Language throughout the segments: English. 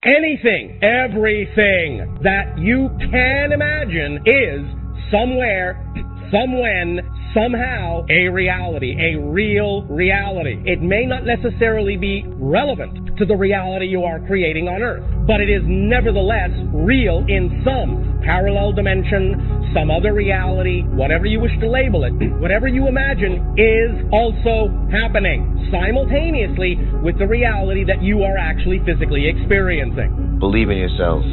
anything, everything that you can imagine is somewhere, somewhen, somehow a reality, a real reality. It may not necessarily be relevant to the reality you are creating on Earth, but it is nevertheless real in some parallel dimension, some other reality, whatever you wish to label it. Whatever you imagine is also happening simultaneously with the reality that you are actually physically experiencing. Believe in yourself.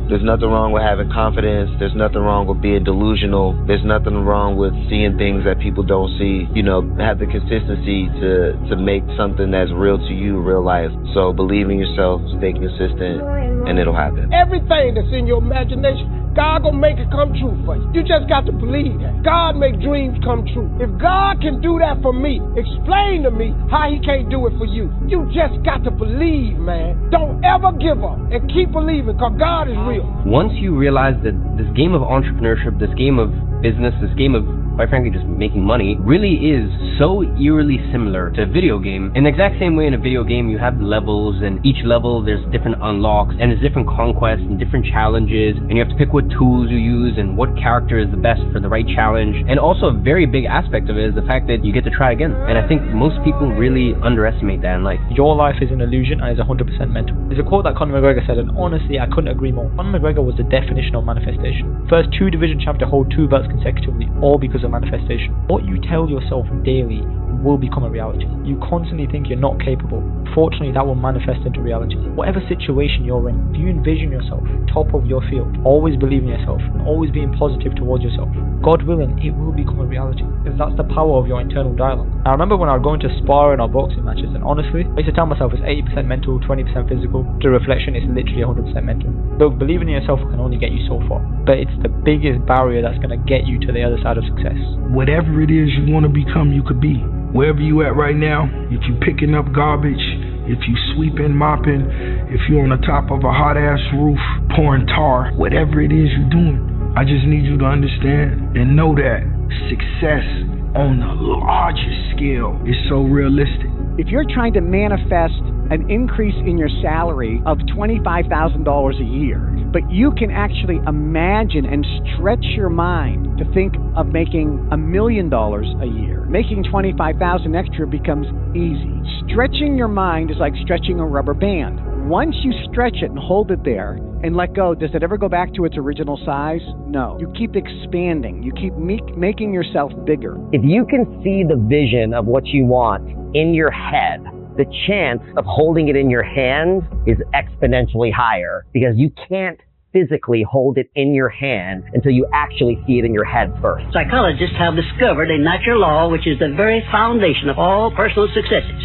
There's nothing wrong with having confidence. There's nothing wrong with being delusional. There's nothing wrong with seeing things that people don't see. You know, have the consistency to make something that's real to you real life. So believe in yourself, stay consistent, and it'll happen. Everything that's in your imagination, God gonna make it come true for you. You just got to believe that. God make dreams come true. If God can do that for me, explain to me how he can't do it for you. You just got to believe, man. Don't ever give up and keep believing, because God is real. Once you realize that this game of entrepreneurship, this game of business, this game of, quite frankly, just making money, really is so eerily similar to a video game. In the exact same way in a video game, you have levels, and each level there's different unlocks, and there's different conquests and different challenges, and you have to pick what tools you use and what character is the best for the right challenge. And also a very big aspect of it is the fact that you get to try again. And I think most people really underestimate that in life. Your life is an illusion and is 100% mental. There's a quote that Conor McGregor said, and honestly, I couldn't agree more. Conor McGregor was the definition of manifestation. First 2 division champ to hold 2 belts consecutively, all because of manifestation. What you tell yourself daily will become a reality. You constantly think you're not capable. Fortunately, that will manifest into reality. Whatever situation you're in, if you envision yourself top of your field, always believe in yourself and always being positive towards yourself, God willing, it will become a reality. Because that's the power of your internal dialogue. I remember when I was going to sparring or boxing matches, and honestly, I used to tell myself it's 80% mental, 20% physical. The reflection is literally 100% mental. Look, believing in yourself can only get you so far, but it's the biggest barrier that's going to get you to the other side of success. Whatever it is you want to become, you could be. Wherever you at right now, if you picking up garbage, if you sweeping, mopping, if you're on the top of a hot ass roof pouring tar, whatever it is you're doing, I just need you to understand and know that success on the largest scale is so realistic. If you're trying to manifest an increase in your salary of $25,000 a year, but you can actually imagine and stretch your mind to think of making $1 million a year, making $25,000 extra becomes easy. Stretching your mind is like stretching a rubber band. Once you stretch it and hold it there and let go, does it ever go back to its original size? No. You keep expanding. You keep making yourself bigger. If you can see the vision of what you want in your head, the chance of holding it in your hand is exponentially higher, because you can't physically hold it in your hand until you actually see it in your head first. Psychologists have discovered a natural law which is the very foundation of all personal successes.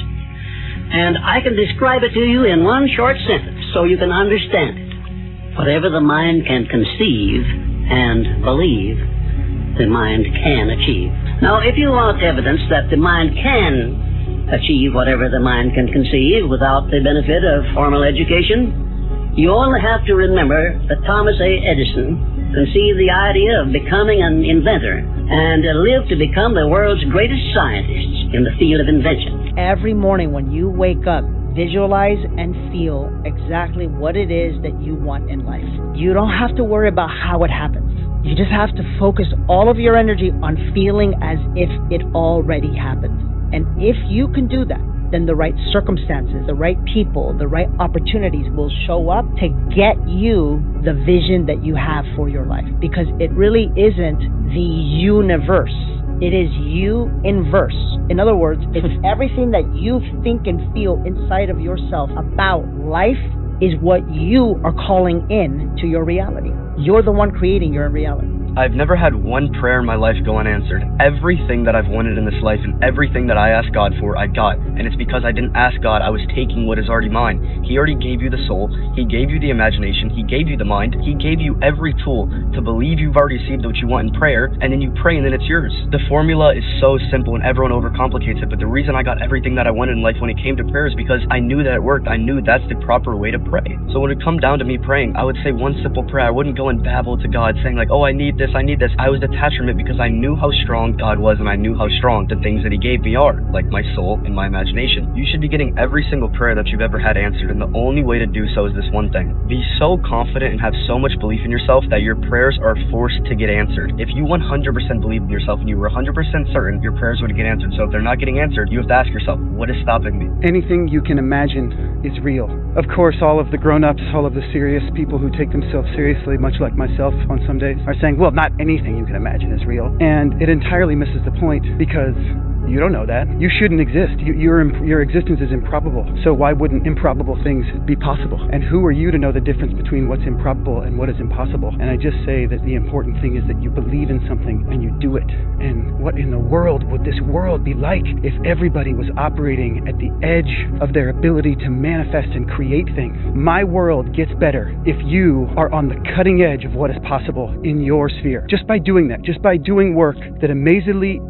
And I can describe it to you in one short sentence so you can understand it. Whatever the mind can conceive and believe, the mind can achieve. Now, if you want evidence that the mind can achieve whatever the mind can conceive without the benefit of formal education, you only have to remember that Thomas A. Edison conceived the idea of becoming an inventor and lived to become the world's greatest scientist in the field of invention. Every morning when you wake up, visualize and feel exactly what it is that you want in life. You don't have to worry about how it happens. You just have to focus all of your energy on feeling as if it already happened. And if you can do that, then the right circumstances, the right people, the right opportunities will show up to get you the vision that you have for your life. Because it really isn't the universe. It is you in verse. In other words, it's everything that you think and feel inside of yourself about life is what you are calling in to your reality. You're the one creating your reality. I've never had one prayer in my life go unanswered. Everything that I've wanted in this life and everything that I asked God for, I got. And it's because I didn't ask God, I was taking what is already mine. He already gave you the soul. He gave you the imagination. He gave you the mind. He gave you every tool to believe you've already received what you want in prayer, and then you pray and then it's yours. The formula is so simple and everyone overcomplicates it, but the reason I got everything that I wanted in life when it came to prayer is because I knew that it worked. I knew that's the proper way to pray. So when it come down to me praying, I would say one simple prayer. I wouldn't go and babble to God saying like, oh, I need this, this, I need this. I was detached from it because I knew how strong God was, and I knew how strong the things that he gave me are, like my soul and my imagination. You should be getting every single prayer that you've ever had answered, and the only way to do so is this one thing. Be so confident and have so much belief in yourself that your prayers are forced to get answered. If you 100% believe in yourself and you were 100% certain your prayers would get answered, so if they're not getting answered, you have to ask yourself, what is stopping me? Anything you can imagine is real. Of course, all of the grown-ups, all of the serious people who take themselves seriously, much like myself on some days, are saying, well, not anything you can imagine is real. And it entirely misses the point, because you don't know that. You shouldn't exist. Your existence is improbable. So why wouldn't improbable things be possible? And who are you to know the difference between what's improbable and what is impossible? And I just say that the important thing is that you believe in something and you do it. And what in the world would this world be like if everybody was operating at the edge of their ability to manifest and create things? My world gets better if you are on the cutting edge of what is possible in your sphere. Just by doing that, just by doing work that amazingly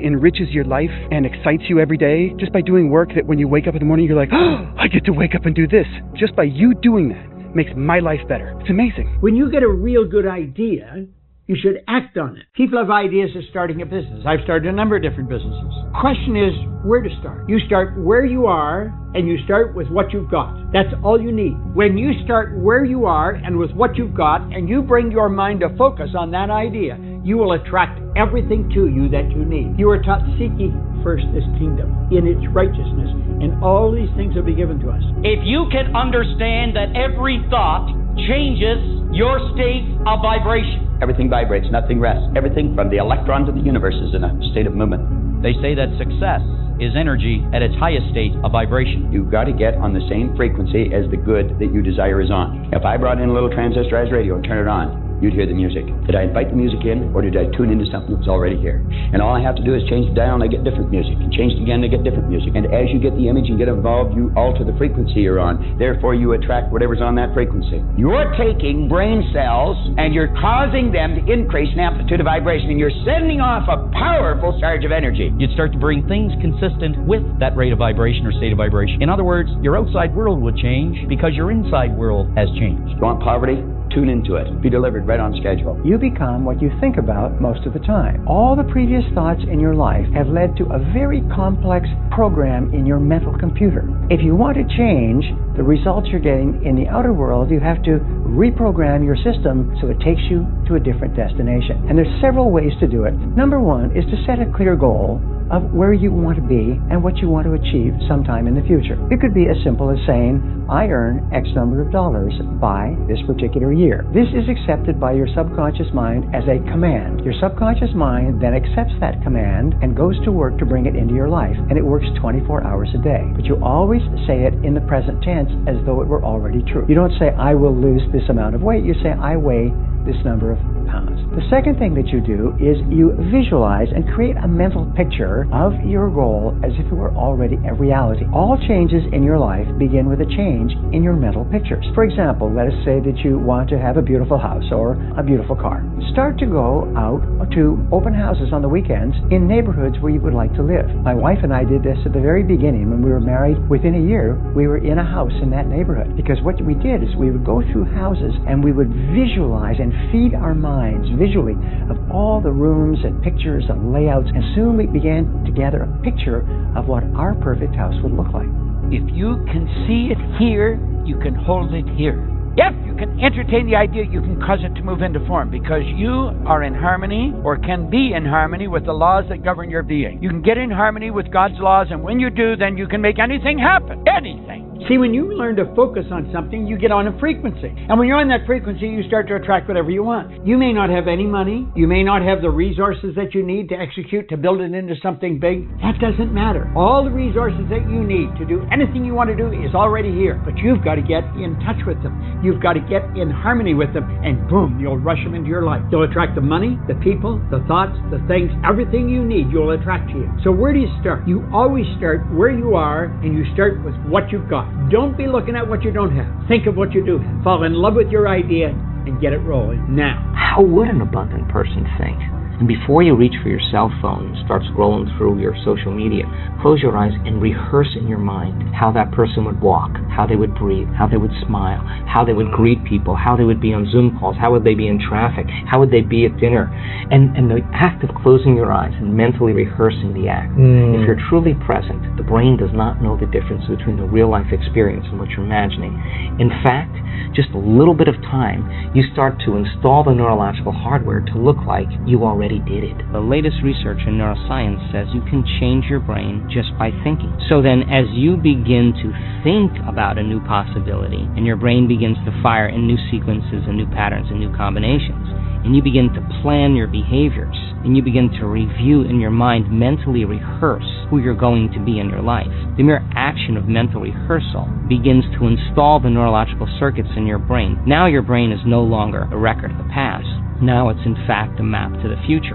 enriches your life and excites you every day, just by doing work that when you wake up in the morning you're like, oh, I get to wake up and do this. Just by you doing that makes my life better. It's amazing. When you get a real good idea, you should act on it. People have ideas of starting a business. I've started a number of different businesses. Question is where to start. You start where you are, and you start with what you've got. That's all you need. When you start where you are and with what you've got, and you bring your mind to focus on that idea, you will attract everything to you that you need. You are taught, seek ye first this kingdom in its righteousness, and all these things will be given to us. If you can understand that every thought changes your state of vibration. Everything vibrates, nothing rests. Everything from the electron to the universe is in a state of movement. They say that success is energy at its highest state of vibration. You've got to get on the same frequency as the good that you desire is on. If I brought in a little transistorized radio and turn it on, you'd hear the music. Did I invite the music in, or did I tune into something that was already here? And all I have to do is change the dial and I get different music, and change it again and I get different music. And as you get the image and get involved, you alter the frequency you're on. Therefore, you attract whatever's on that frequency. You're taking brain cells and you're causing them to increase in amplitude of vibration, and you're sending off a powerful charge of energy. You'd start to bring things consistent with that rate of vibration or state of vibration. In other words, your outside world would change because your inside world has changed. You want poverty? Tune into it. Be delivered right on schedule. You become what you think about most of the time. All the previous thoughts in your life have led to a very complex program in your mental computer. If you want to change the results you're getting in the outer world, you have to reprogram your system so it takes you to a different destination. And there's several ways to do it. Number one is to set a clear goal of where you want to be and what you want to achieve sometime in the future. It could be as simple as saying, I earn X number of dollars by this particular year. This is accepted by your subconscious mind as a command. Your subconscious mind then accepts that command and goes to work to bring it into your life. And it works 24 hours a day. But you always say it in the present tense as though it were already true. You don't say, I will lose this amount of weight. You say, I weigh this number of pounds. The second thing that you do is you visualize and create a mental picture of your goal as if it were already a reality. All changes in your life begin with a change in your mental pictures. For example, let us say that you want to have a beautiful house or a beautiful car. Start to go out to open houses on the weekends in neighborhoods where you would like to live. My wife and I did this at the very beginning when we were married. Within a year, we were in a house in that neighborhood, because what we did is we would go through houses and we would visualize and feed our minds visually of all the rooms and pictures and layouts, and soon we began to gather a picture of what our perfect house would look like. If you can see it here, you can hold it here. Yep, you can entertain the idea, you can cause it to move into form, because you are in harmony, or can be in harmony, with the laws that govern your being. You can get in harmony with God's laws, and when you do, then you can make anything happen. Anything. See, when you learn to focus on something, you get on a frequency. And when you're on that frequency, you start to attract whatever you want. You may not have any money. You may not have the resources that you need to execute, to build it into something big. That doesn't matter. All the resources that you need to do anything you want to do is already here. But you've got to get in touch with them. You've got to get in harmony with them. And boom, you'll rush them into your life. You'll attract the money, the people, the thoughts, the things, everything you need, you'll attract to you. So where do you start? You always start where you are, and you start with what you've got. Don't be looking at what you don't have. Think of what you do have. Fall in love with your idea and get it rolling now. How would an abundant person think? And before you reach for your cell phone and start scrolling through your social media, close your eyes and rehearse in your mind how that person would walk, how they would breathe, how they would smile, how they would greet people, how they would be on Zoom calls, how would they be in traffic, how would they be at dinner. And the act of closing your eyes and mentally rehearsing the act, if you're truly present, the brain does not know the difference between the real life experience and what you're imagining. In fact, just a little bit of time, you start to install the neurological hardware to look like you already did it. The latest research in neuroscience says you can change your brain just by thinking. So then, as you begin to think about a new possibility, and your brain begins to fire in new sequences and new patterns and new combinations, and you begin to plan your behaviors, and you begin to review in your mind, mentally rehearse who you're going to be in your life. The mere action of mental rehearsal begins to install the neurological circuits in your brain. Now your brain is no longer a record of the past. Now it's in fact a map to the future.